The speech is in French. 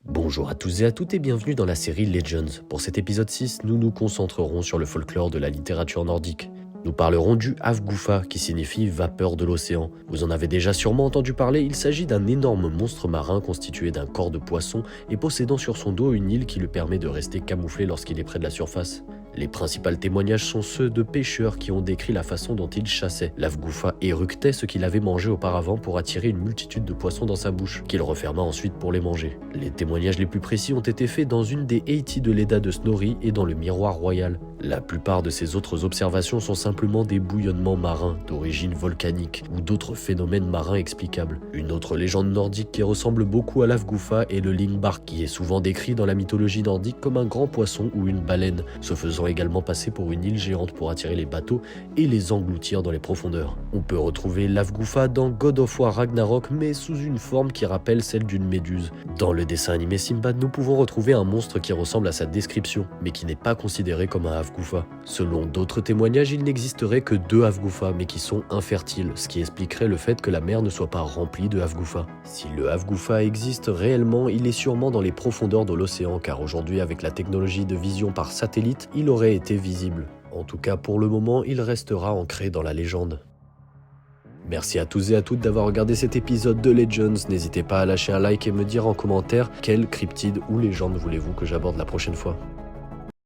Bonjour à tous et à toutes et bienvenue dans la série Legends. Pour cet épisode 6, nous nous concentrerons sur le folklore de la littérature nordique. Nous parlerons du Hafgufa, qui signifie vapeur de l'océan. Vous en avez déjà sûrement entendu parler, il s'agit d'un énorme monstre marin constitué d'un corps de poisson et possédant sur son dos une île qui lui permet de rester camouflé lorsqu'il est près de la surface. Les principaux témoignages sont ceux de pêcheurs qui ont décrit la façon dont il chassait. L'Hafgufa éructait ce qu'il avait mangé auparavant pour attirer une multitude de poissons dans sa bouche, qu'il referma ensuite pour les manger. Les témoignages les plus précis ont été faits dans une des Eiti de l'Edda de Snorri et dans le Miroir Royal. La plupart de ces autres observations sont simplement des bouillonnements marins d'origine volcanique ou d'autres phénomènes marins explicables. Une autre légende nordique qui ressemble beaucoup à l'Hafgufa est le Lingbark, qui est souvent décrit dans la mythologie nordique comme un grand poisson ou une baleine, se faisant également passer pour une île géante pour attirer les bateaux et les engloutir dans les profondeurs. On peut retrouver l'Hafgufa dans God of War Ragnarok, mais sous une forme qui rappelle celle d'une méduse. Dans le dessin animé Simbad, nous pouvons retrouver un monstre qui ressemble à sa description, mais qui n'est pas considéré comme un Hafgufa. Selon d'autres témoignages, il n'existerait que 2 Hafgufa, mais qui sont infertiles, ce qui expliquerait le fait que la mer ne soit pas remplie de Hafgufa. Si le Hafgufa existe réellement, il est sûrement dans les profondeurs de l'océan, car aujourd'hui, avec la technologie de vision par satellite, il aurait été visible. En tout cas, pour le moment, il restera ancré dans la légende. Merci à tous et à toutes d'avoir regardé cet épisode de Legends. N'hésitez pas à lâcher un like et me dire en commentaire quelle cryptide ou légende voulez-vous que j'aborde la prochaine fois.